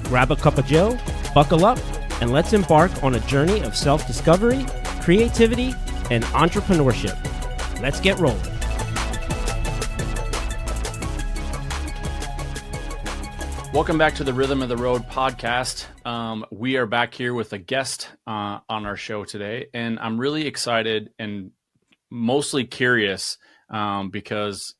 Grab a cup of joe, buckle up, and let's embark on a journey of self-discovery, creativity, and entrepreneurship. Let's get rolling. Welcome back to the Rhythm of the Road podcast. We are back here with a guest on our show today, and I'm really excited and mostly curious because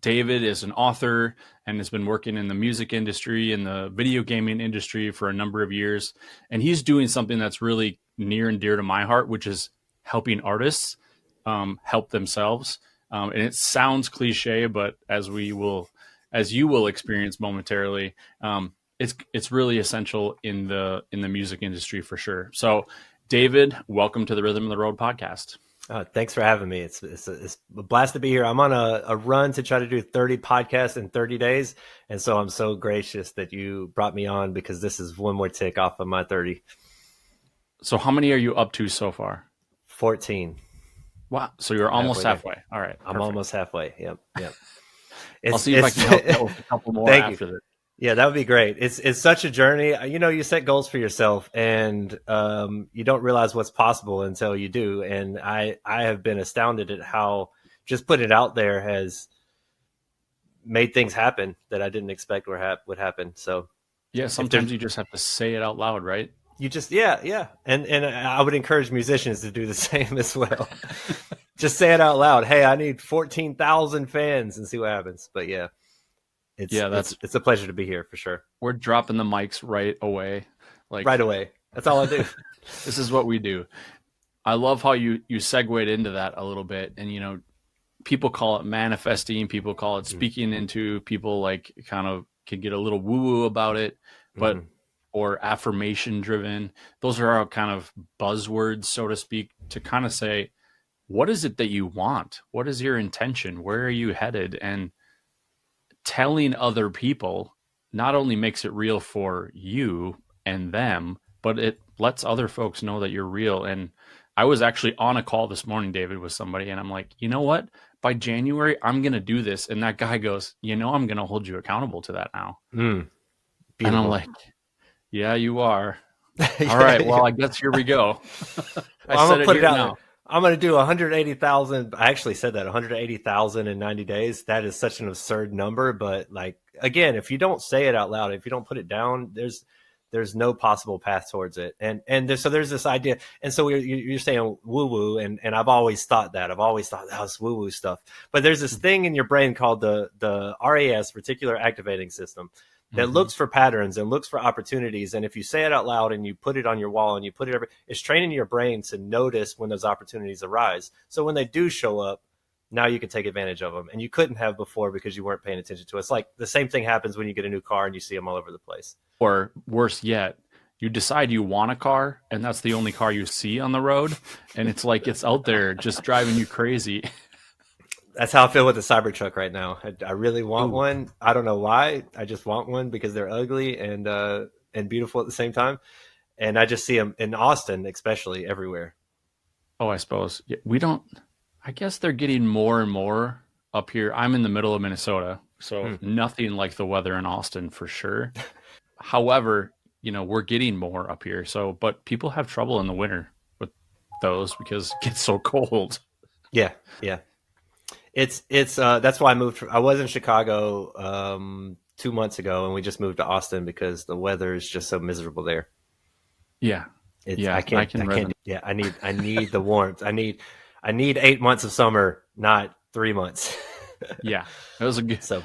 David is an author and has been working in the music industry and the video gaming industry for a number of years. And he's doing something that's really near and dear to my heart, which is helping artists help themselves. And it sounds cliche, but as you will experience momentarily, it's really essential in the music industry for sure. So, David, welcome to the Rhythm of the Road podcast. Thanks for having me. It's a blast to be here. I'm on a run to try to do 30 podcasts in 30 days. And so I'm so gracious that you brought me on because this is one more tick off of my 30. So how many are you up to so far? 14. Wow. So you're almost halfway. All right. I'm almost halfway. Yep. I'll see if I can help you with a couple more after this. Yeah, that would be great. It's such a journey. You know, you set goals for yourself and you don't realize what's possible until you do. And I have been astounded at how just putting it out there has made things happen that I didn't expect would happen. So yeah, sometimes you just have to say it out loud, right? You just, yeah. And I would encourage musicians to do the same as well. Just say it out loud. Hey, I need 14,000 fans and see what happens. But yeah. It's a pleasure to be here for sure. We're dropping the mics right away. Right away. That's all I do. This is what we do. I love how you segued into that a little bit. And, you know, people call it manifesting. People call it speaking into. People like kind of can get a little woo-woo about it, but or affirmation driven. Those are our kind of buzzwords, so to speak, to kind of say, what is it that you want? What is your intention? Where are you headed? And telling other people not only makes it real for you and them, but it lets other folks know that you're real. And I was actually on a call this morning, David, with somebody, and I'm like, you know what? By January, I'm going to do this. And that guy goes, you know, I'm going to hold you accountable to that now. And I'm like, yeah, you are. All right. Well, I guess here we go. I'm going to put it out now. I'm going to do 180,000. I actually said that 180,000 in 90 days. That is such an absurd number. But like, again, if you don't say it out loud, if you don't put it down, there's no possible path towards it. So there's this idea. And so you're saying woo woo. And I've always thought that was woo woo stuff. But there's this thing in your brain called the RAS, reticular activating system, that looks for patterns and looks for opportunities. And if you say it out loud and you put it on your wall and you put it it's training your brain to notice when those opportunities arise. So when they do show up, now you can take advantage of them. And you couldn't have before because you weren't paying attention to it. It's like the same thing happens when you get a new car and you see them all over the place. Or worse yet, you decide you want a car and that's the only car you see on the road. And it's like, it's out there just driving you crazy. That's how I feel with the Cybertruck right now. I really want one. I don't know why. I just want one because they're ugly and beautiful at the same time. And I just see them in Austin, especially everywhere. Oh, I suppose. I guess they're getting more and more up here. I'm in the middle of Minnesota, so nothing like the weather in Austin for sure. However, you know, we're getting more up here. So, but people have trouble in the winter with those because it gets so cold. Yeah. It's that's why I moved. I was in Chicago 2 months ago, and we just moved to Austin because the weather is just so miserable there. Yeah, I can't. Yeah, I need the warmth. I need 8 months of summer, not 3 months. Yeah, that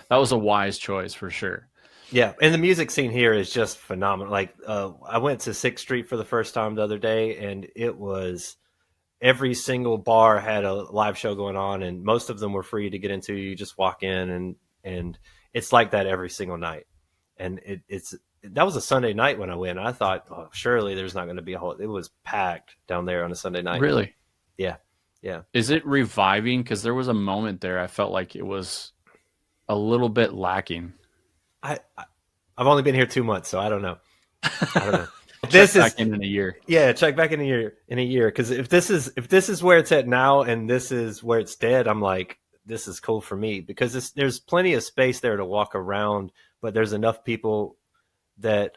was a wise choice for sure. Yeah, and the music scene here is just phenomenal. Like I went to 6th Street for the first time the other day, and it was. Every single bar had a live show going on, and most of them were free to get into. You just walk in, and it's like that every single night. And that was a Sunday night when I went. I thought, oh, surely there's not going to be it was packed down there on a Sunday night. Really? Yeah. Is it reviving? Because there was a moment there I felt like it was a little bit lacking. I've only been here 2 months, so I don't know. Check back in a year. Yeah, check back in a year. Because if this is where it's at now, and this is where it's dead, I'm like, this is cool for me because there's plenty of space there to walk around, but there's enough people that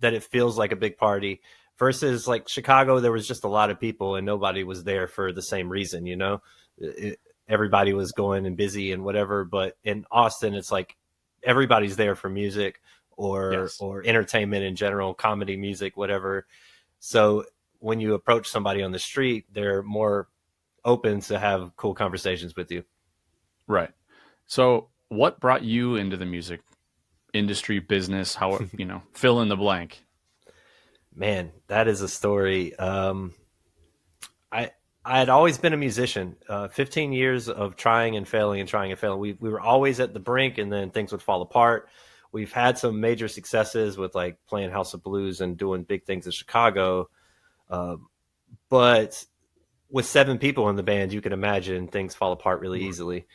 it feels like a big party. Versus like Chicago, there was just a lot of people and nobody was there for the same reason, everybody was going and busy and whatever. But in Austin, it's like everybody's there for music or entertainment in general, comedy, music, whatever. So when you approach somebody on the street, they're more open to have cool conversations with you. Right. So what brought you into the music industry, business, how, fill in the blank? Man, that is a story. I had always been a musician, 15 years of trying and failing. We were always at the brink, and then things would fall apart. We've had some major successes with like playing House of Blues and doing big things in Chicago. But with 7 people in the band, you can imagine things fall apart really easily.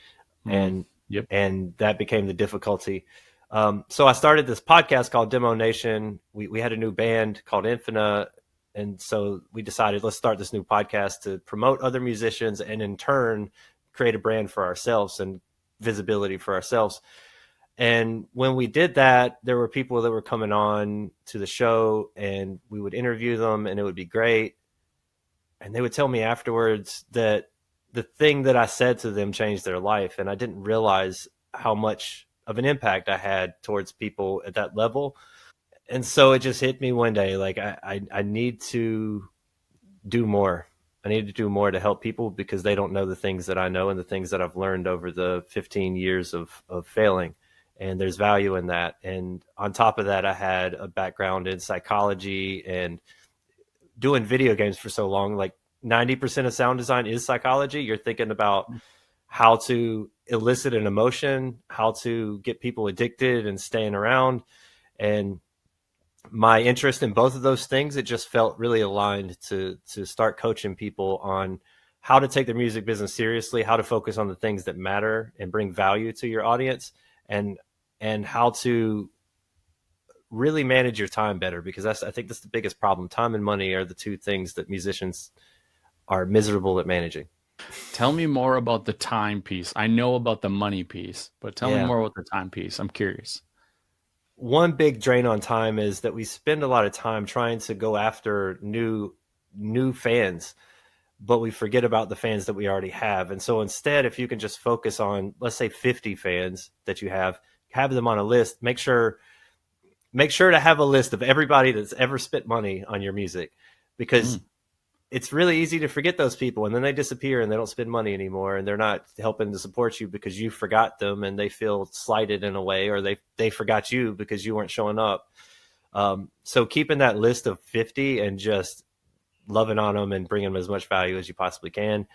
And that became the difficulty. So I started this podcast called Demo Nation. We had a new band called Infina. And so we decided, let's start this new podcast to promote other musicians and in turn create a brand for ourselves and visibility for ourselves. And when we did that, there were people that were coming on to the show and we would interview them and it would be great. And they would tell me afterwards that the thing that I said to them changed their life. And I didn't realize how much of an impact I had towards people at that level. And so it just hit me one day, like I need to do more. I need to do more to help people because they don't know the things that I know and the things that I've learned over the 15 years of failing. And there's value in that. And on top of that, I had a background in psychology and doing video games for so long. Like 90% of sound design is psychology. You're thinking about how to elicit an emotion, how to get people addicted and staying around. And my interest in both of those things, it just felt really aligned to start coaching people on how to take their music business seriously, how to focus on the things that matter and bring value to your audience, and how to really manage your time better, because I think that's the biggest problem. Time and money are the 2 things that musicians are miserable at managing. Tell me more about the time piece. I know about the money piece, but tell me more about the time piece. I'm curious. One big drain on time is that we spend a lot of time trying to go after new fans, but we forget about the fans that we already have. And so instead, if you can just focus on, let's say 50 fans that you have them on a list, make sure to have a list of everybody that's ever spent money on your music, because it's really easy to forget those people and then they disappear and they don't spend money anymore and they're not helping to support you because you forgot them and they feel slighted in a way, or they forgot you because you weren't showing up. So keeping that list of 50 and just loving on them and bringing them as much value as you possibly can,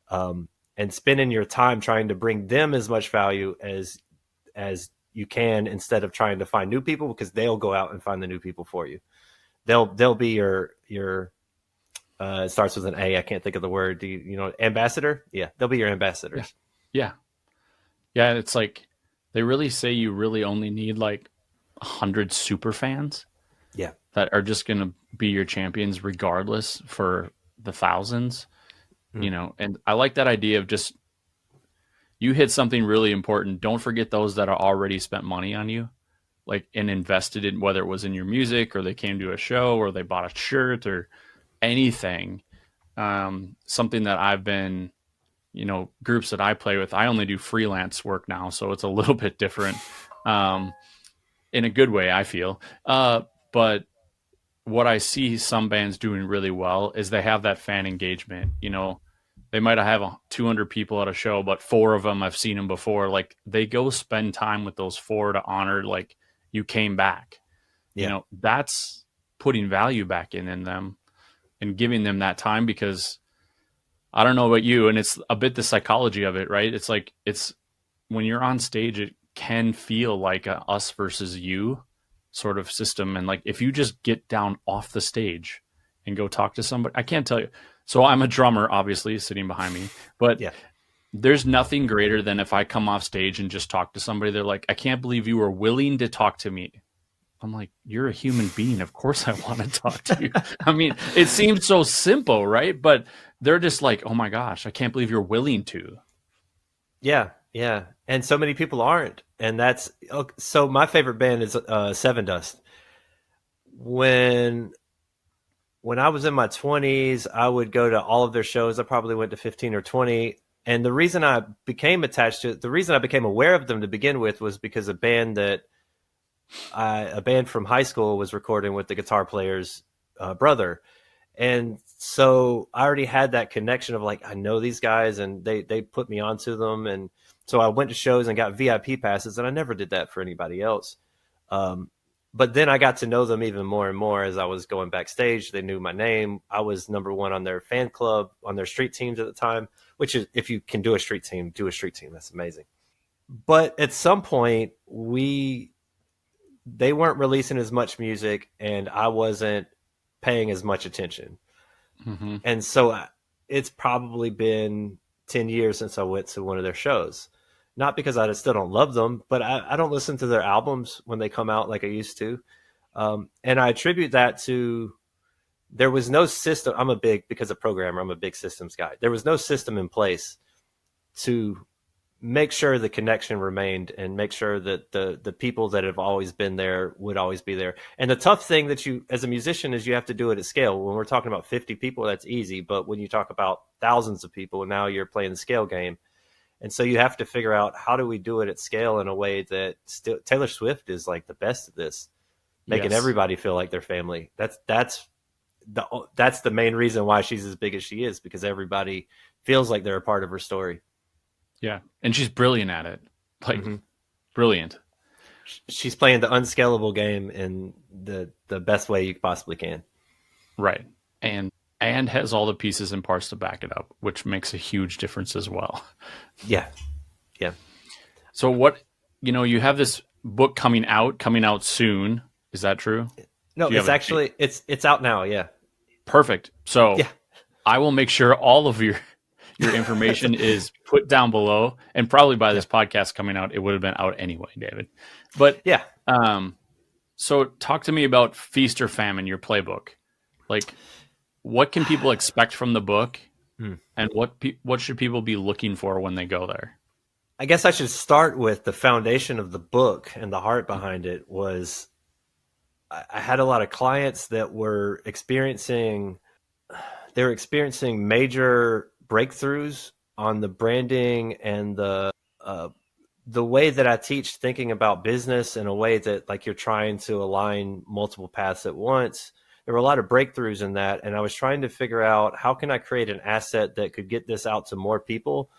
and spending your time trying to bring them as much value as you can, instead of trying to find new people, because they'll go out and find the new people for you. They'll be your it starts with an A. I can't think of the word. Do you know ambassador? Yeah, they'll be your ambassadors. Yeah. It's like they really say you really only need like 100 super fans. Yeah, that are just going to be your champions regardless for the thousands. And I like that idea of just, you hit something really important. Don't forget those that are already spent money on you, like, and invested in, whether it was in your music or they came to a show or they bought a shirt or anything. Something that I've been, groups that I play with, I only do freelance work now, so it's a little bit different, in a good way, I feel. But what I see some bands doing really well is they have that fan engagement. They might have 200 people at a show, but 4 of them I've seen them before. Like, they go spend time with those 4 to honor, like, you came back. That's putting value back in them and giving them that time, because I don't know about you, and it's a bit the psychology of it, right? It's like, it's when you're on stage, it can feel like a us versus you sort of system. And like, if you just get down off the stage and go talk to somebody, I can't tell you. So I'm a drummer, obviously, sitting behind me, but there's nothing greater than if I come off stage and just talk to somebody. They're like, I can't believe you were willing to talk to me. I'm like, you're a human being. Of course I want to talk to you. I mean, it seems so simple, right? But they're just like, oh my gosh, I can't believe you're willing to. Yeah. And so many people aren't. And that's, so my favorite band is Seven Dust. when I was in my 20s, I would go to all of their shows. I probably went to 15 or 20. And the reason I became attached to it, the reason I became aware of them to begin with was because a band from high school was recording with the guitar player's brother. And so I already had that connection of like, I know these guys, and they put me onto them. And so I went to shows and got VIP passes, and I never did that for anybody else. But then I got to know them even more and more as I was going backstage. They knew my name. I was number one on their fan club, on their street teams at the time, which is, if you can do a street team, do a street team. That's amazing. But at some point, they weren't releasing as much music, and I wasn't paying as much attention. Mm-hmm. And so it's probably been 10 years since I went to one of their shows. Not because I still don't love them, but I don't listen to their albums when they come out like I used to. And I attribute that to, there was no system. Because a programmer, I'm a big systems guy. There was no system in place to make sure the connection remained and make sure that the people that have always been there would always be there. And the tough thing that you, as a musician, is you have to do it at scale. When we're talking about 50 people, that's easy. But when you talk about thousands of people, now you're playing the scale game. And so you have to figure out, how do we do it at scale in a way that Taylor Swift is like the best at this, making everybody feel like their family. That's the main reason why she's as big as she is, because everybody feels like they're a part of her story. Yeah. And she's brilliant at it. Like, brilliant. She's playing the unscalable game in the best way you possibly can. Right. And has all the pieces and parts to back it up, which makes a huge difference as well. Yeah. Yeah. So what, you have this book coming out soon. Is that true? No, it's actually, it's out now. Yeah. Perfect. So I will make sure all of your information is put down below, and probably by this podcast coming out, it would have been out anyway, David. But yeah. So talk to me about Feast or Famine, your playbook. Like, what can people expect from the book, and what should people be looking for when they go there? I guess I should start with the foundation of the book, and the heart behind it was, I had a lot of clients that were experiencing major breakthroughs on the branding and the way that I teach, thinking about business in a way that, like, you're trying to align multiple paths at once. There were a lot of breakthroughs in that, and I was trying to figure out, how can I create an asset that could get this out to more people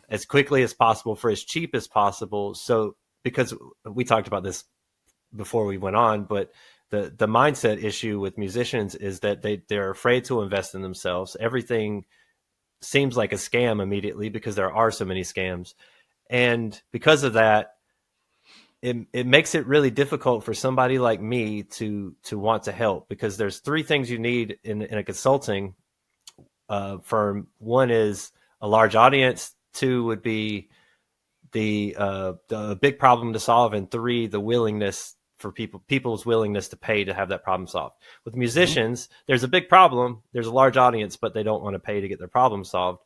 as quickly as possible for as cheap as possible. So, because we talked about this before we went on, but the mindset issue with musicians is that they're afraid to invest in themselves. Everything seems like a scam immediately because there are so many scams. And because of that, it makes it really difficult for somebody like me to want to help, because there's three things you need in a consulting firm. One is a large audience. Two would be the big problem to solve. And three, the willingness for people's willingness to pay to have that problem solved. With musicians, there's a big problem. There's a large audience, but they don't want to pay to get their problem solved.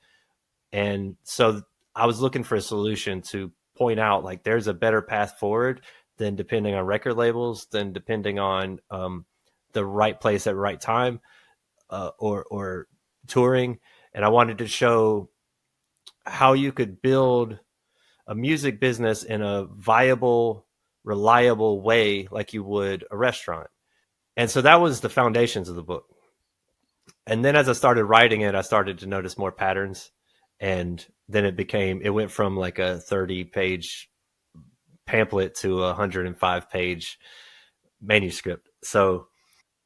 And so I was looking for a solution to point out, like, there's a better path forward than depending on record labels, than depending on the right place at the right time, or touring. And I wanted to show how you could build a music business in a viable, reliable way, like you would a restaurant. And so that was the foundations of the book. And then as I started writing it, I started to notice more patterns. And then it went from like a 30-page pamphlet to a 105-page manuscript. So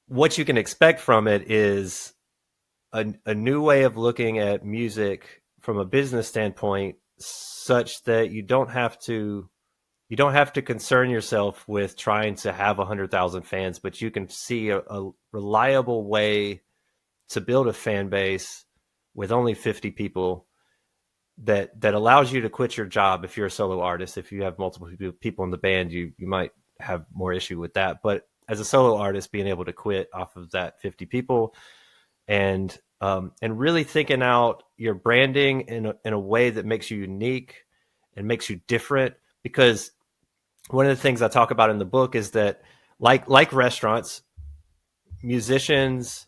what you can expect from it is a new way of looking at music from a business standpoint, such that you don't have to concern yourself with trying to have 100,000 fans, but you can see a reliable way to build a fan base with only 50 people that allows you to quit your job if you're a solo artist. If you have multiple people in the band, you might have more issue with that. But as a solo artist, being able to quit off of that 50 people and really thinking out your branding in a way that makes you unique and makes you different. Because one of the things I talk about in the book is that, like restaurants, musicians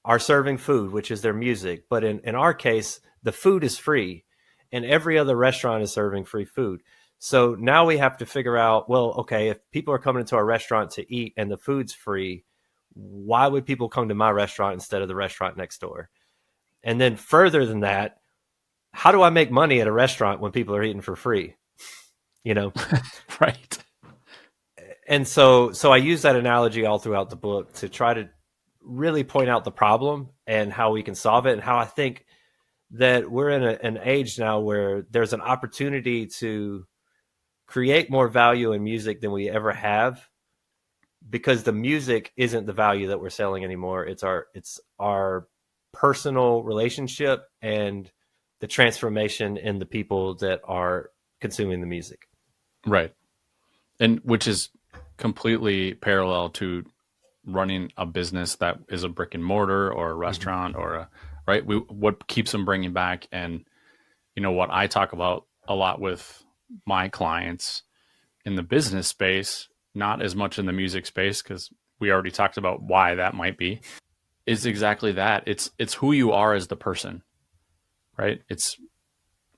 are serving food, which is their music. But in our case, the food is free and every other restaurant is serving free food. So now we have to figure out, well, okay, if people are coming into our restaurant to eat and the food's free, why would people come to my restaurant instead of the restaurant next door? And then further than that, how do I make money at a restaurant when people are eating for free? You know? Right. And so I use that analogy all throughout the book to try to really point out the problem and how we can solve it, and how I think that we're in an age now where there's an opportunity to create more value in music than we ever have, because the music isn't the value that we're selling anymore. It's our personal relationship and the transformation in the people that are consuming the music. Right. And which is completely parallel to running a business that is a brick and mortar or a restaurant or a, right. What keeps them bringing back. And, you know, what I talk about a lot with my clients in the business space, not as much in the music space, because we already talked about why that might be, is exactly that. It's who you are as the person, right?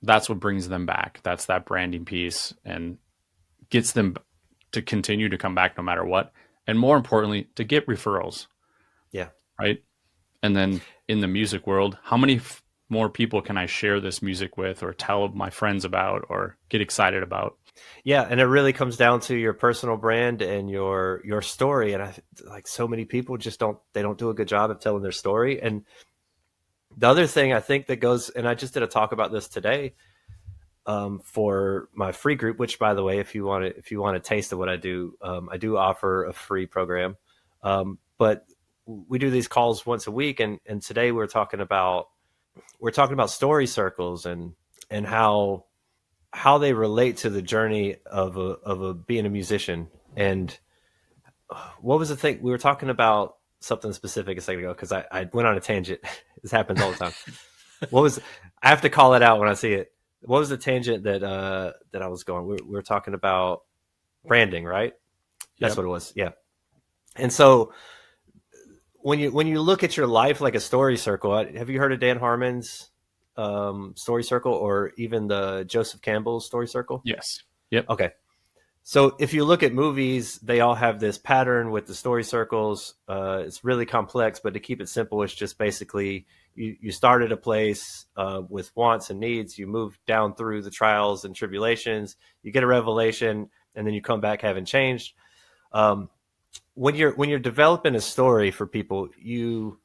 That's what brings them back. That's that branding piece and gets them to continue to come back no matter what. And more importantly, to get referrals. Yeah. Right. And then in the music world, how many more people can I share this music with or tell my friends about or get excited about? Yeah. And it really comes down to your personal brand and your story. And like so many people just don't do a good job of telling their story. And the other thing I think that goes, and I just did a talk about this today, for my free group, which, by the way, if you want a taste of what I do offer a free program. But we do these calls once a week, and today we're talking about story circles and how they relate to the journey of being a musician. And what was the thing we were talking about? Something specific a second ago, because I went on a tangent. This happens all the time. I have to call it out when I see it. What was the tangent that I was going? We were talking about branding, right? That's what it was. Yeah. And so when you look at your life like a story circle, have you heard of Dan Harmon's story circle, or even the Joseph Campbell's story circle? Yes. Yep. Okay. So if you look at movies, they all have this pattern with the story circles. It's really complex, but to keep it simple, it's just basically you start at a place with wants and needs. You move down through the trials and tribulations. You get a revelation, and then you come back having changed. When you're developing a story for people, you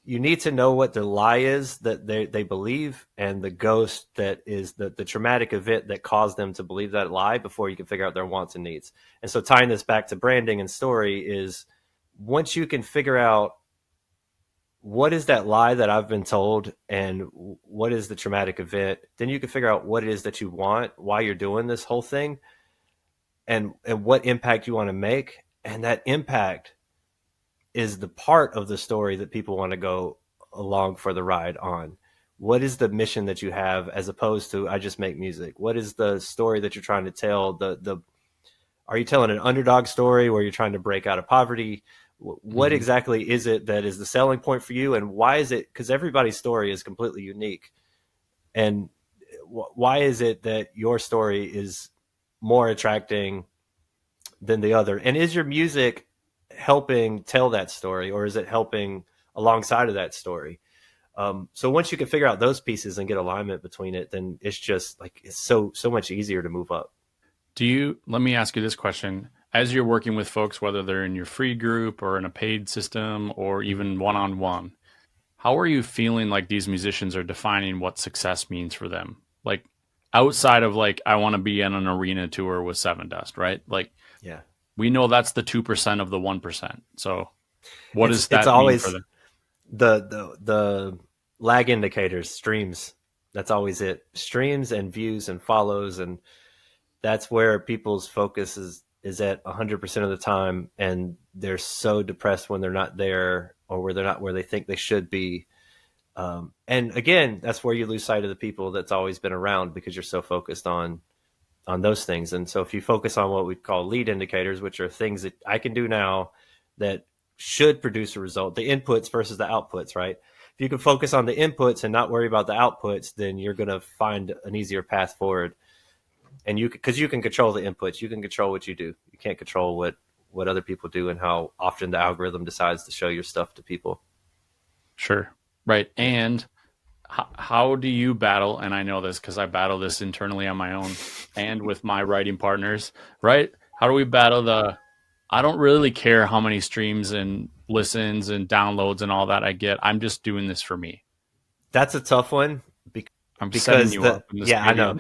need to know what the lie is that they believe, and the ghost that is the traumatic event that caused them to believe that lie, before you can figure out their wants and needs. And so tying this back to branding and story is, once you can figure out what is that lie that I've been told and what is the traumatic event, then you can figure out what it is that you want, why you're doing this whole thing, and what impact you want to make. And that impact is the part of the story that people want to go along for the ride on. What is the mission that you have, as opposed to, I just make music? What is the story that you're trying to tell? Are you telling an underdog story where you're trying to break out of poverty? What exactly is it that is the selling point for you? And why is it? Because everybody's story is completely unique. And why is it that your story is more attracting than the other? And is your music helping tell that story, or is it helping alongside of that story? So once you can figure out those pieces and get alignment between it, then it's just like, it's so much easier to move up. Let me ask you this question. As you're working with folks, whether they're in your free group or in a paid system or even one-on-one, how are you feeling like these musicians are defining what success means for them? Like, outside of like, I want to be on an arena tour with Seven Dust, right? Like, yeah, we know that's the 2% of the 1%. So what does that it's mean always for them? The lag indicators, streams. That's always it. Streams and views and follows. And that's where people's focus is at 100% of the time. And they're so depressed when they're not there, or where they're not where they think they should be. And again, that's where you lose sight of the people that's always been around, because you're so focused on those things. And so if you focus on what we call lead indicators, which are things that I can do now that should produce a result, the inputs versus the outputs, right? If you can focus on the inputs and not worry about the outputs, then you're going to find an easier path forward. And because you can control the inputs, you can control what you do. You can't control what other people do and how often the algorithm decides to show your stuff to people. Sure. Right. And how do you battle? And I know this because I battle this internally on my own and with my writing partners, right? How do we battle I don't really care how many streams and listens and downloads and all that I get. I'm just doing this for me. That's a tough one. I'm setting you up. In this I know.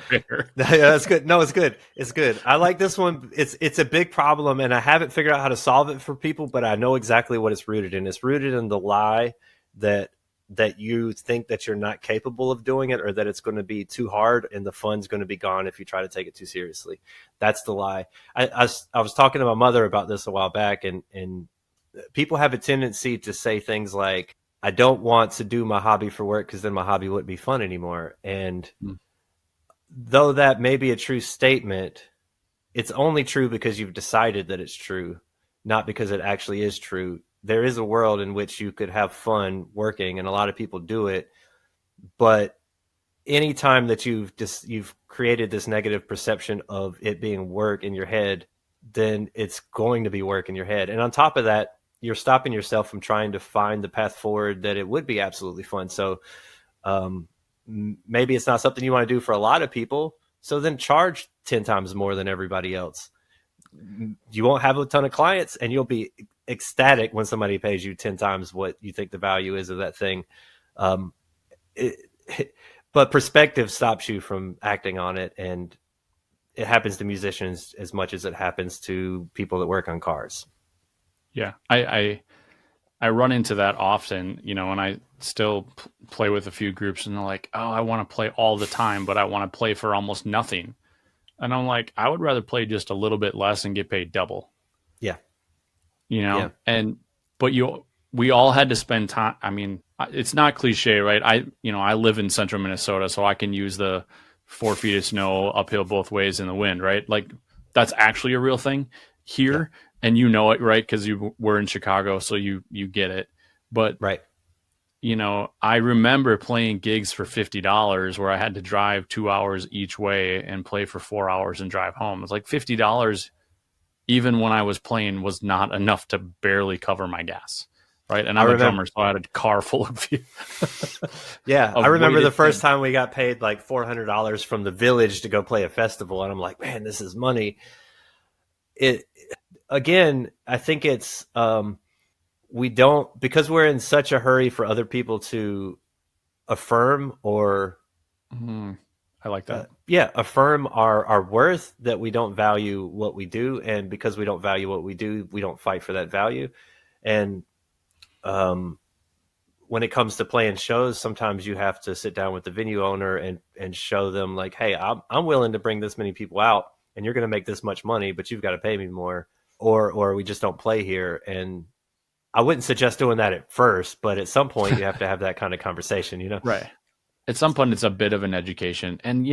That's good. No, it's good. It's good. I like this one. It's a big problem, and I haven't figured out how to solve it for people, but I know exactly what it's rooted in. It's rooted in the lie that you think that you're not capable of doing it, or that it's going to be too hard and the fun's going to be gone if you try to take it too seriously. That's the lie. I was talking to my mother about this a while back, and people have a tendency to say things like, I don't want to do my hobby for work because then my hobby wouldn't be fun anymore. And though that may be a true statement, it's only true because you've decided that it's true, not because it actually is true. There is a world in which you could have fun working, and a lot of people do it. But anytime that you've created this negative perception of it being work in your head, then it's going to be work in your head. And on top of that, you're stopping yourself from trying to find the path forward that it would be absolutely fun. So maybe it's not something you want to do for a lot of people. So then charge 10 times more than everybody else. You won't have a ton of clients, and you'll be ecstatic when somebody pays you 10 times what you think the value is of that thing. But perspective stops you from acting on it. And it happens to musicians as much as it happens to people that work on cars. Yeah, I run into that often, and I still play with a few groups, and they're like, oh, I want to play all the time, but I want to play for almost nothing. And I'm like, I would rather play just a little bit less and get paid double. Yeah. Yeah. But we all had to spend time. I mean, it's not cliche, right? I live in central Minnesota, so I can use the 4 feet of snow uphill both ways in the wind, right? Like, that's actually a real thing here. Yeah. And you know it, right? Because you were in Chicago, so you get it. But, right. I remember playing gigs for $50 where I had to drive 2 hours each way and play for 4 hours and drive home. It's like $50, even when I was playing, was not enough to barely cover my gas, right? And I'm a drummer, so I had a car full of yeah, I remember the first time we got paid like $400 from the village to go play a festival, and I'm like, man, this is money. Again, I think it's we don't, because we're in such a hurry for other people to affirm or I like that. Affirm our worth, that we don't value what we do, and because we don't value what we do, we don't fight for that value. And when it comes to playing shows, sometimes you have to sit down with the venue owner and show them like, hey, I'm willing to bring this many people out, and you're going to make this much money, but you've got to pay me more. Or we just don't play here. And I wouldn't suggest doing that at first, but at some point you have to have that kind of conversation, Right. At some point it's a bit of an education. And,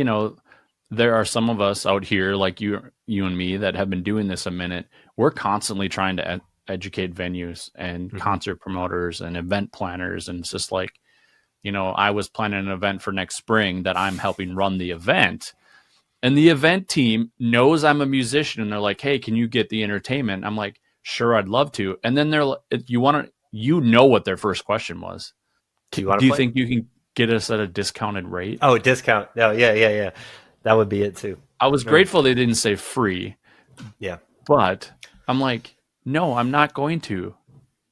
there are some of us out here like you and me that have been doing this a minute. We're constantly trying to educate venues and concert promoters and event planners. And it's just like, I was planning an event for next spring that I'm helping run the event. And the event team knows I'm a musician, and they're like, hey, can you get the entertainment? I'm like, sure, I'd love to. And then they're like, what their first question was. Do you think you can get us at a discounted rate? Oh, discount. Oh, yeah. That would be it too. I was grateful they didn't say free. Yeah. But I'm like, no, I'm not going to.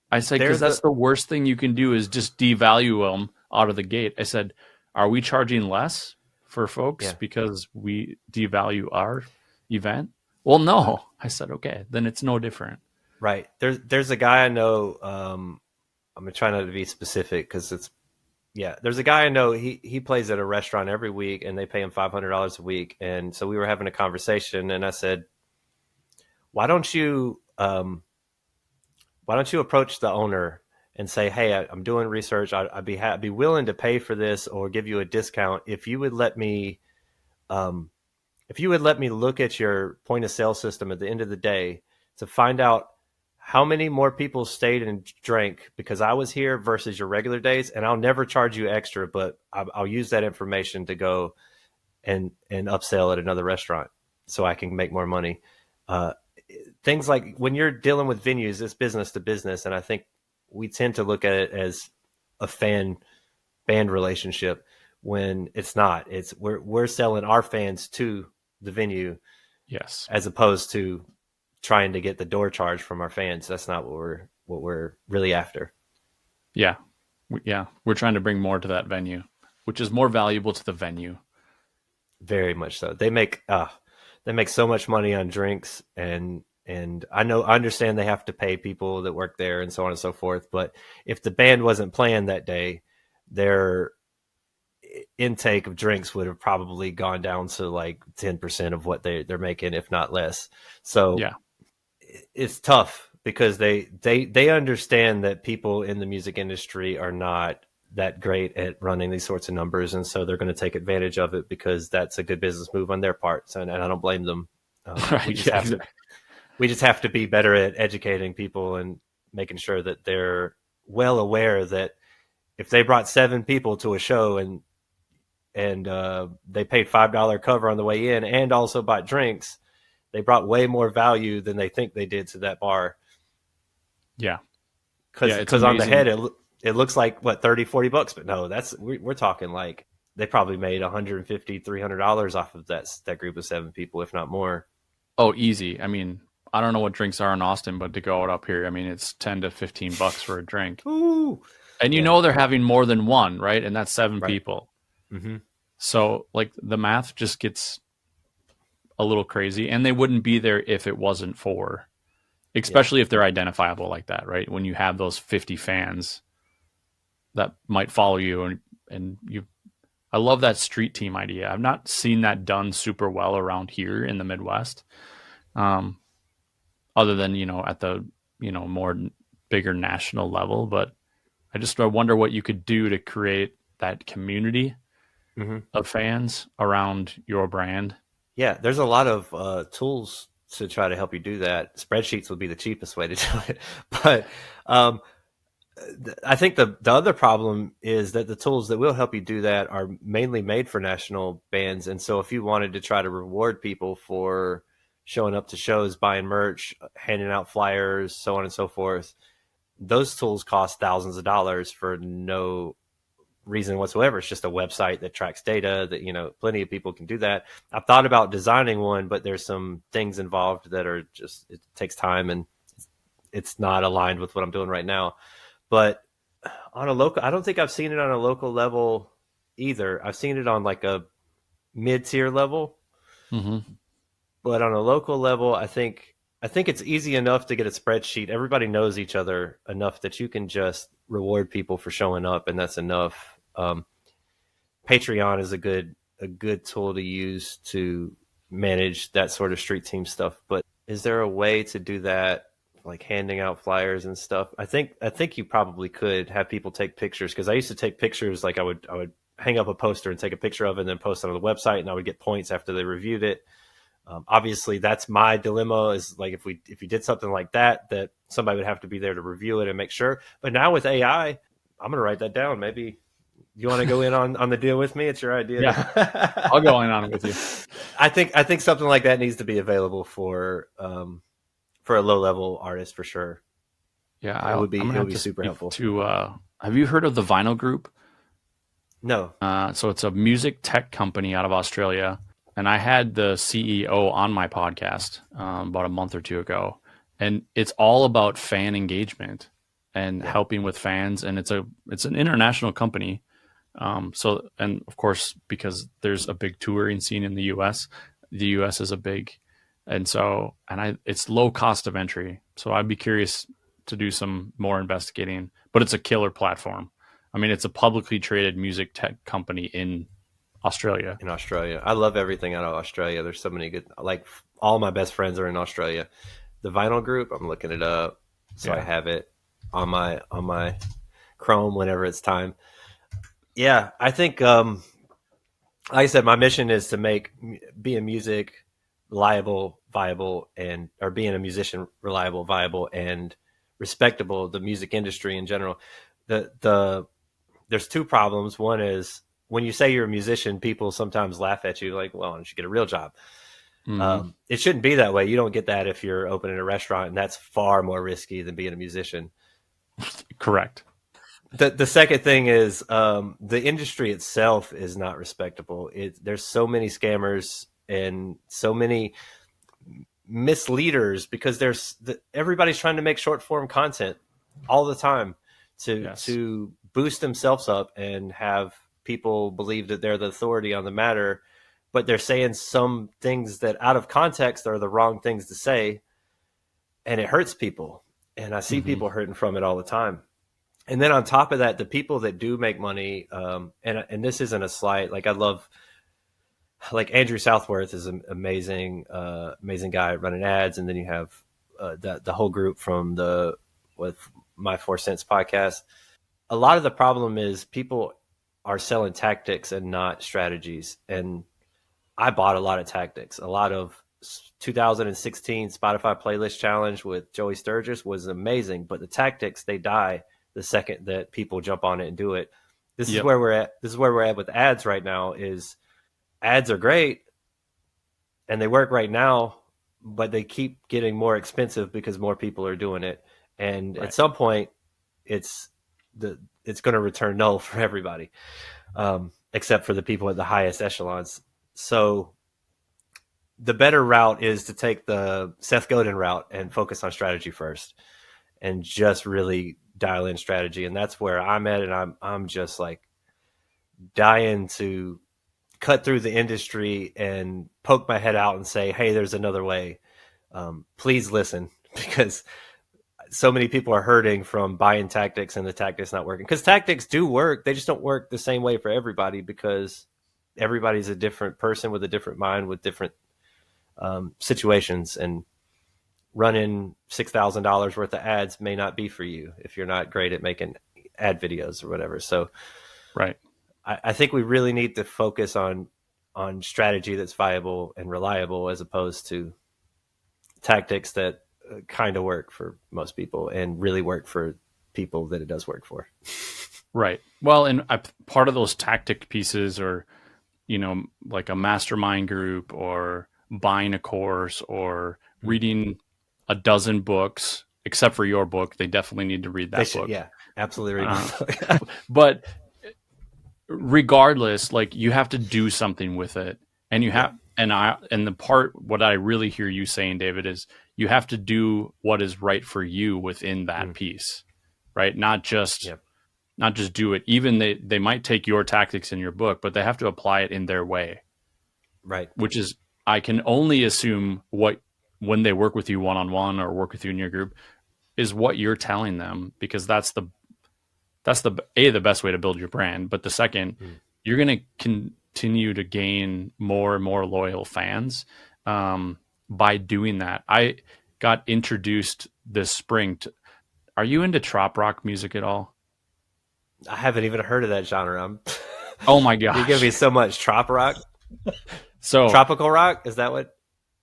I said, because that's the worst thing you can do is just devalue them out of the gate. I said, are we charging less for folks because we devalue our event? Well, no. I said, okay, then it's no different. Right. There's a guy I know, I'm going to try not to be specific because there's a guy I know, he plays at a restaurant every week and they pay him $500 a week. And so we were having a conversation and I said, why don't you approach the owner and say, hey, I'm doing research. I'd be willing to pay for this or give you a discount if you would let me look at your point of sale system at the end of the day to find out how many more people stayed and drank because I was here versus your regular days? And I'll never charge you extra, but I'll use that information to go and upsell at another restaurant so I can make more money. Things like when you're dealing with venues, it's business to business. And I think we tend to look at it as a fan band relationship when it's not. It's we're selling our fans to the venue. Yes. As opposed to trying to get the door charge from our fans. That's not what we're really after. Yeah. We're trying to bring more to that venue, which is more valuable to the venue. Very much so. They make so much money on drinks, and I understand they have to pay people that work there and so on and so forth. But if the band wasn't playing that day, their intake of drinks would have probably gone down to like 10% of what they're making, if not less. So yeah, it's tough because they understand that people in the music industry are not that great at running these sorts of numbers, and so they're going to take advantage of it because that's a good business move on their part. And I don't blame them. Right, we just have to be better at educating people and making sure that they're well aware that if they brought 7 people to a show and they paid $5 cover on the way in and also bought drinks, they brought way more value than they think they did to that bar. Yeah. Because on the head, it looks like what, $30-$40, but no, we're talking like they probably made $150-$300 off of that group of 7 people, if not more. Oh, easy. I mean, I don't know what drinks are in Austin, but to go out up here, I mean, it's $10 to $15 for a drink. Ooh. And you know they're having more than one, right? And that's 7 right. people. Mm-hmm. So like the math just gets a little crazy, and they wouldn't be there if it wasn't for, especially if they're identifiable like that, right? When you have those 50 fans that might follow you and you, I love that street team idea. I've not seen that done super well around here in the Midwest. Other than, at the, more bigger national level, but I wonder what you could do to create that community of fans around your brand. Yeah, there's a lot of tools to try to help you do that. Spreadsheets would be the cheapest way to do it. But I think the other problem is that the tools that will help you do that are mainly made for national bands. And so if you wanted to try to reward people for showing up to shows, buying merch, handing out flyers, so on and so forth, those tools cost thousands of dollars for no reason whatsoever. It's just a website that tracks data that, plenty of people can do that. I've thought about designing one, but there's some things involved that are just, it takes time and it's not aligned with what I'm doing right now. But on a local, I don't think I've seen it on a local level either. I've seen it on like a mid-tier level, but on a local level, I think it's easy enough to get a spreadsheet. Everybody knows each other enough that you can just reward people for showing up, and that's enough. Patreon is a good tool to use to manage that sort of street team stuff. But is there a way to do that, like handing out flyers and stuff? I think you probably could have people take pictures, because I used to take pictures. Like I would hang up a poster and take a picture of it and then post it on the website, and I would get points after they reviewed it. Obviously, that's my dilemma, is like if you did something like that somebody would have to be there to review it and make sure. But now with AI, I'm going to write that down. Maybe you want to go in on the deal with me? It's your idea. Yeah, I'll go in on it with you. I think something like that needs to be available for a low level artist for sure. Yeah, it would be super helpful. Have you heard of the Vinyl Group? No. So it's a music tech company out of Australia. And I had the CEO on my podcast about a month or 2 ago, and it's all about fan engagement and helping with fans. And it's an international company. So, and of course, because there's a big touring scene in the US is a big, it's low cost of entry. So I'd be curious to do some more investigating, but it's a killer platform. I mean, it's a publicly traded music tech company in Australia. I love everything out of Australia. There's so many good, like all my best friends are in Australia. The Vinyl Group, I'm looking it up. So I have it on my Chrome whenever it's time. Yeah. I think, like I said, my mission is to be a music reliable viable or being a musician reliable, viable, and respectable, the music industry in general, there's two problems. One is when you say you're a musician, people sometimes laugh at you like, well, why don't you get a real job? It shouldn't be that way. You don't get that if you're opening a restaurant, and that's far more risky than being a musician. Correct. The second thing is the industry itself is not respectable. There's so many scammers and so many misleaders because everybody's trying to make short form content all the time to boost themselves up and have people believe that they're the authority on the matter, but they're saying some things that out of context are the wrong things to say, and it hurts people. And I see people hurting from it all the time. And then on top of that, the people that do make money, and this isn't a slight, like I love, like Andrew Southworth is an amazing guy running ads. And then you have the whole group from with My 4 Cents podcast. A lot of the problem is people are selling tactics and not strategies. And I bought a lot of tactics. A lot of 2016 Spotify playlist challenge with Joey Sturgis was amazing, but the tactics, they die the second that people jump on it and do it. This is where we're at. This is where we're at with ads right now. Is ads are great and they work right now, but they keep getting more expensive because more people are doing it. And at some point, it's going to return null for everybody, except for the people at the highest echelons. So the better route is to take the Seth Godin route and focus on strategy first, and just really dial in strategy. And that's where I'm at. And I'm just like dying to cut through the industry and poke my head out and say, hey, there's another way. Please listen, because so many people are hurting from buying tactics and the tactics not working, because tactics do work. They just don't work the same way for everybody, because everybody's a different person with a different mind with different situations, and running $6,000 worth of ads may not be for you if you're not great at making ad videos or whatever. So I think we really need to focus on strategy that's viable and reliable, as opposed to tactics that kind of work for most people and really work for people that it does work for. Right. Well, and part of those tactic pieces are, like a mastermind group, or buying a course, or reading a dozen books, except for your book. They definitely need to read that book. Yeah, absolutely. Read but regardless, like, you have to do something with it, and you have, what I really hear you saying, David, is you have to do what is right for you within that piece, right? Not just do it. Even they might take your tactics in your book, but they have to apply it in their way. Right. Which is, I can only assume when they work with you one-on-one or work with you in your group, is what you're telling them, because that's the best way to build your brand. But the second, you're going to continue to gain more and more loyal fans by doing that. I got introduced this spring are you into trop rock music at all? I haven't even heard of that genre. Oh my gosh. You give me so much trop rock. So tropical rock, is that what?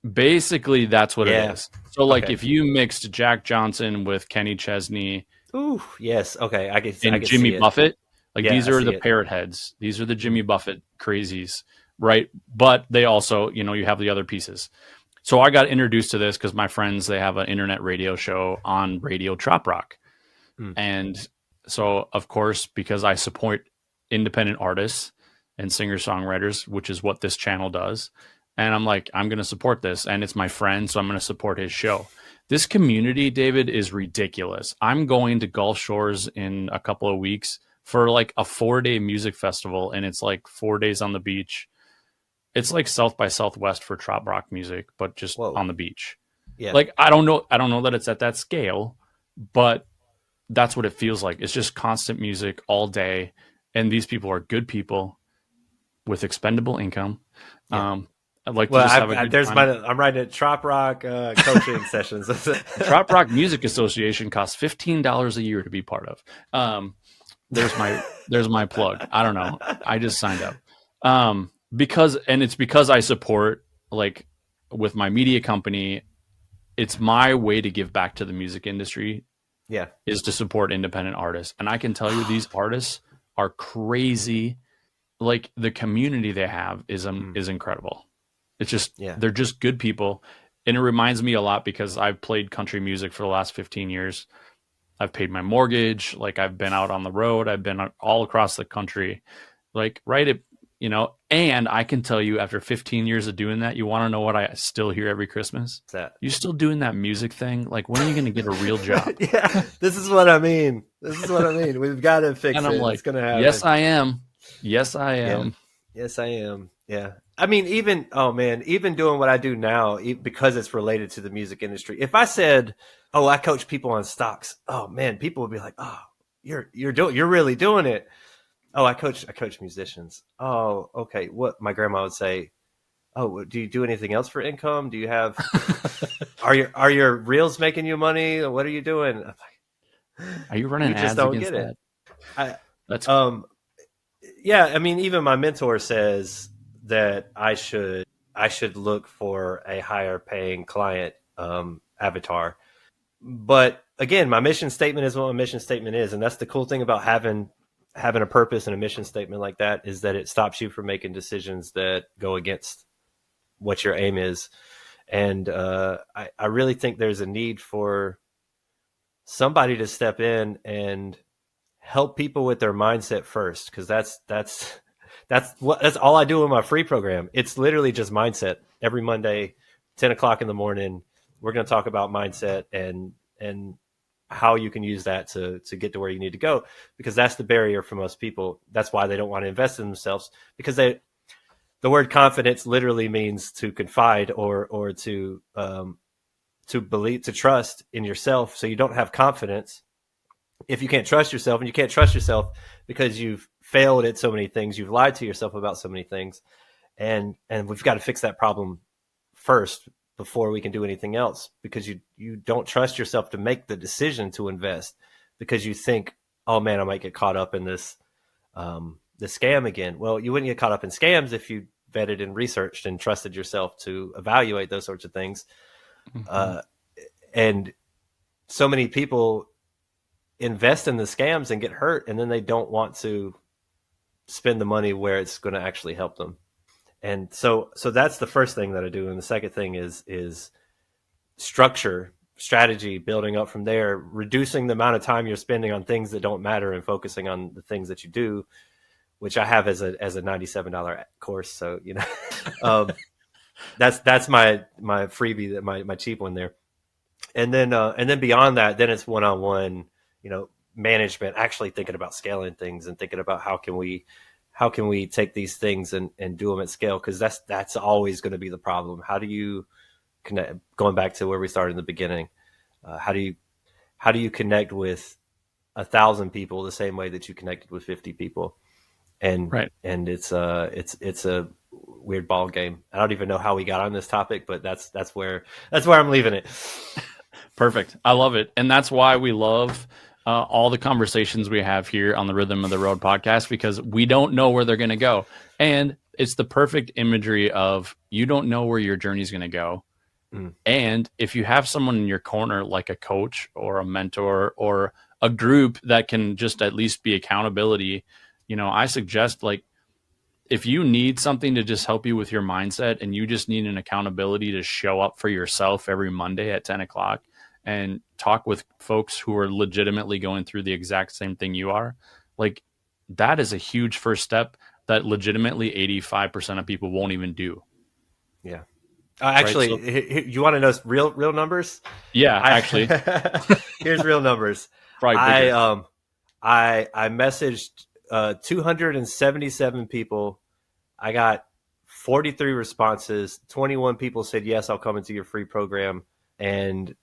Basically, that's what it is. So, like, if you mixed Jack Johnson with Kenny Chesney, ooh, yes, okay, I can Jimmy see Buffett, these are the parrot heads. These are the Jimmy Buffett crazies, right? But they also, you have the other pieces. So I got introduced to this because my friends, they have an internet radio show on Radio Trop Rock, and so of course, because I support independent artists and singer-songwriters, which is what this channel does. And I'm like, I'm going to support this. And it's my friend, so I'm going to support his show. This community, David, is ridiculous. I'm going to Gulf Shores in a couple of weeks for like a 4-day music festival. And it's like 4 days on the beach. It's like South by Southwest for trop rock music, but just on the beach. Yeah. Like, I don't know that it's at that scale, but that's what it feels like. It's just constant music all day. And these people are good people with expendable income. Yeah. I'd like to just have a good time. I'm writing at Trop Rock coaching sessions. Trop Rock Music Association costs $15 a year to be part of. There's my plug. I don't know. I just signed up. Because I support like with my media company, it's my way to give back to the music industry. Yeah. Is to support independent artists. And I can tell you these artists are crazy. Like the community they have is incredible. It's just, they're just good people. And it reminds me a lot because I've played country music for the last 15 years. I've paid my mortgage. Like I've been out on the road. I've been all across the country. Like, right. And I can tell you after 15 years of doing that, you want to know what I still hear every Christmas? What's that? You still doing that music thing? Like, when are you going to get a real job? Yeah, this is what I mean. We've got to fix it. I'm like, it's going to happen. Yes, I am. Yes, I am. Yeah. Yes, I am. Yeah. I mean, even doing what I do now, because it's related to the music industry. If I said, "Oh, I coach people on stocks," oh man, people would be like, "Oh, you're really doing it." Oh, I coach musicians. Oh, okay. What my grandma would say. Oh, do you do anything else for income? Do you have? Are your reels making you money? What are you doing? Are you running ads don't against get that? That's yeah. I mean, even my mentor says that I should look for a higher paying client avatar. But again, my mission statement is what my mission statement is, and that's the cool thing about having a purpose and a mission statement like that, is that it stops you from making decisions that go against what your aim is. And I really think there's a need for somebody to step in and help people with their mindset first, because that's all I do in my free program. It's literally just mindset. Every Monday, 10 o'clock in the morning, we're going to talk about mindset and how you can use that to get to where you need to go, because that's the barrier for most people. That's why they don't want to invest in themselves, because the word confidence literally means to confide or to believe, to trust in yourself. So you don't have confidence if you can't trust yourself, and you can't trust yourself because you've failed at so many things. You've lied to yourself about so many things, and we've got to fix that problem first before we can do anything else, because you don't trust yourself to make the decision to invest, because you think, oh man, I might get caught up in this scam again. Well, you wouldn't get caught up in scams if you vetted and researched and trusted yourself to evaluate those sorts of things. Mm-hmm. And so many people invest in the scams and get hurt, and then they don't want to spend the money where it's going to actually help them. And so that's the first thing that I do. And the second thing is structure, strategy, building up from there, reducing the amount of time you're spending on things that don't matter and focusing on the things that you do, which I have as a $97 course. So, that's my freebie, my cheap one there. And then beyond that, then it's one-on-one, management, actually thinking about scaling things and thinking about how can we take these things and do them at scale? Because that's always going to be the problem. How do you connect? Going back to where we started in the beginning, how do you connect with 1,000 people the same way that you connected with 50 people? And right. And it's a weird ball game. I don't even know how we got on this topic, but that's where I'm leaving it. Perfect. I love it, and that's why we love all the conversations we have here on the Rhythm of the Road podcast, because we don't know where they're going to go. And it's the perfect imagery of, you don't know where your journey is going to go. Mm. And if you have someone in your corner, like a coach or a mentor or a group that can just at least be accountability, I suggest, like, if you need something to just help you with your mindset and you just need an accountability to show up for yourself every Monday at 10 o'clock and talk with folks who are legitimately going through the exact same thing you are, like, that is a huge first step that legitimately 85% of people won't even do. Yeah. Actually, right? So, you want to know real numbers? Yeah, actually. Here's real numbers. Probably I messaged 277 people. I got 43 responses. 21 people said, yes, I'll come into your free program. And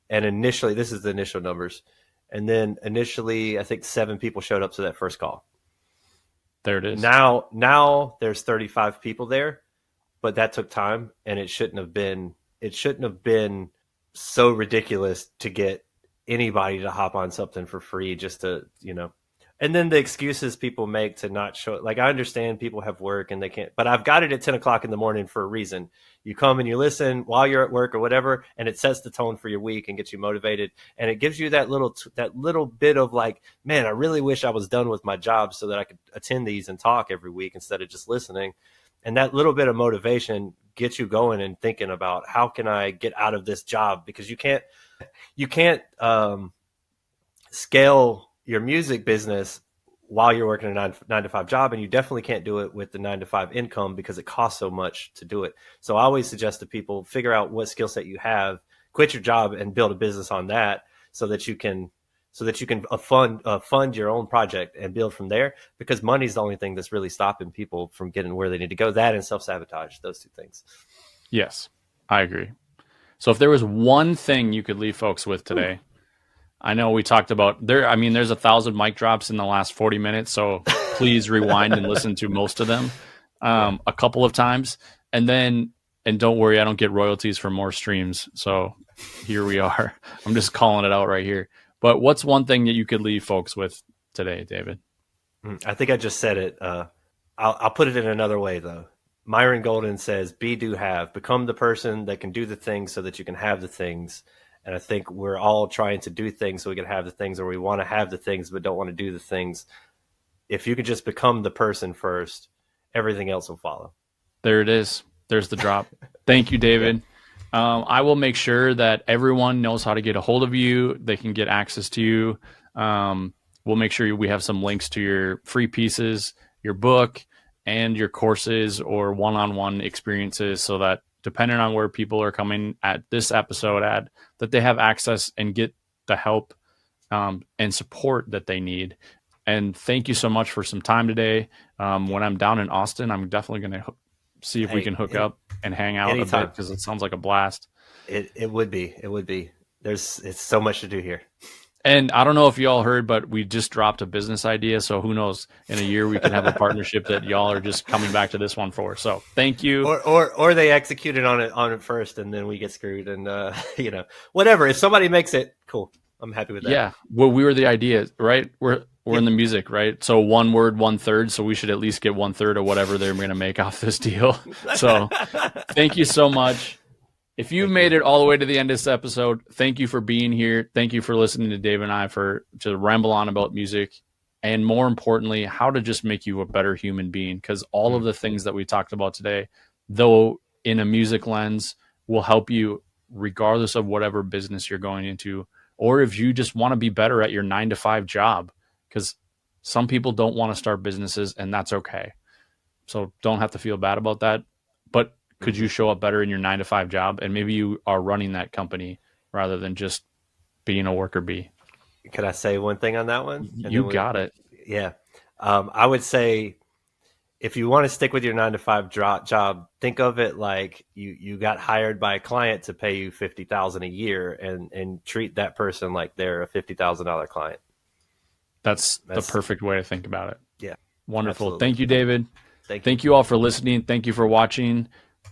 initially, this is the initial numbers. And then initially, I think 7 people showed up to that first call. There it is. Now there's 35 people there, but that took time, and it shouldn't have been so ridiculous to get anybody to hop on something for free just to, And then the excuses people make to not show it. Like, I understand people have work and they can't, but I've got it at 10 o'clock in the morning for a reason. You come and you listen while you're at work or whatever, and it sets the tone for your week and gets you motivated. And it gives you that little bit of like, man, I really wish I was done with my job so that I could attend these and talk every week instead of just listening. And that little bit of motivation gets you going and thinking about, how can I get out of this job? Because you can't scale your music business while you're working a 9 to 5 job, and you definitely can't do it with the 9 to 5 income because it costs so much to do it. So I always suggest to people, figure out what skill set you have, quit your job and build a business on that so that you can fund your own project and build from there, because money's the only thing that's really stopping people from getting where they need to go. That and self-sabotage, those two things. Yes, I agree. So if there was one thing you could leave folks with today, I know we talked about there's 1,000 mic drops in the last 40 minutes. So please rewind and listen to most of them a couple of times. And don't worry, I don't get royalties for more streams. So here we are. I'm just calling it out right here. But what's one thing that you could leave folks with today, David? I think I just said it. I'll put it in another way, though. Myron Golden says, be, do, have. Become the person that can do the things so that you can have the things. And I think we're all trying to do things so we can have the things, or we want to have the things but don't want to do the things. If you could just become the person first, everything else will follow. There it is. There's the drop. Thank you, David. I will make sure that everyone knows how to get a hold of you. They can get access to you. We'll make sure we have some links to your free pieces, your book, and your courses or one-on-one experiences, so that depending on where people are coming at this episode that they have access and get the help and support that they need. And thank you so much for some time today. When I'm down in Austin, I'm definitely going to see if we can hook up and hang out anytime. A bit, because it sounds like a blast. It would be. It's so much to do here. And I don't know if y'all heard, but we just dropped a business idea. So who knows, in a year we could have a partnership that y'all are just coming back to this one for. So thank you. Or they executed on it first and then we get screwed, and whatever. If somebody makes it, cool. I'm happy with that. Yeah. Well, we were the idea, right? We're in the music, right? So 1 word, 1/3. So we should at least get 1/3 of whatever they're going to make off this deal. So thank you so much. If you've made it all the way to the end of this episode, thank you for being here. Thank you for listening to Dave and I to ramble on about music, and more importantly, how to just make you a better human being. Because all of the things that we talked about today, though in a music lens, will help you regardless of whatever business you're going into, or if you just want to be better at your 9 to 5 job, because some people don't want to start businesses, and that's okay. So don't have to feel bad about that. But could you show up better in your 9 to 5 job? And maybe you are running that company rather than just being a worker bee. Could I say one thing on that one? You got it. Yeah. I would say, if you want to stick with your 9 to 5 job, think of it like you got hired by a client to pay you $50,000 a year, and treat that person like they're a $50,000 client. That's the perfect way to think about it. Yeah. Wonderful. Absolutely. Thank you, David. Thank you all for listening. Thank you for watching.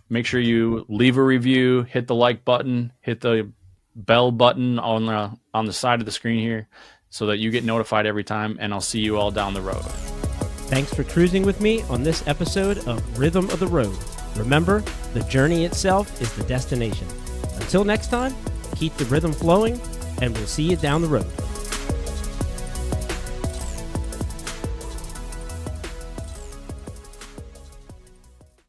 Make sure you leave a review, hit the like button, hit the bell button on the side of the screen here so that you get notified every time, and I'll see you all down the road. Thanks for cruising with me on this episode of Rhythm of the Road. Remember, the journey itself is the destination. Until next time, keep the rhythm flowing, and we'll see you down the road.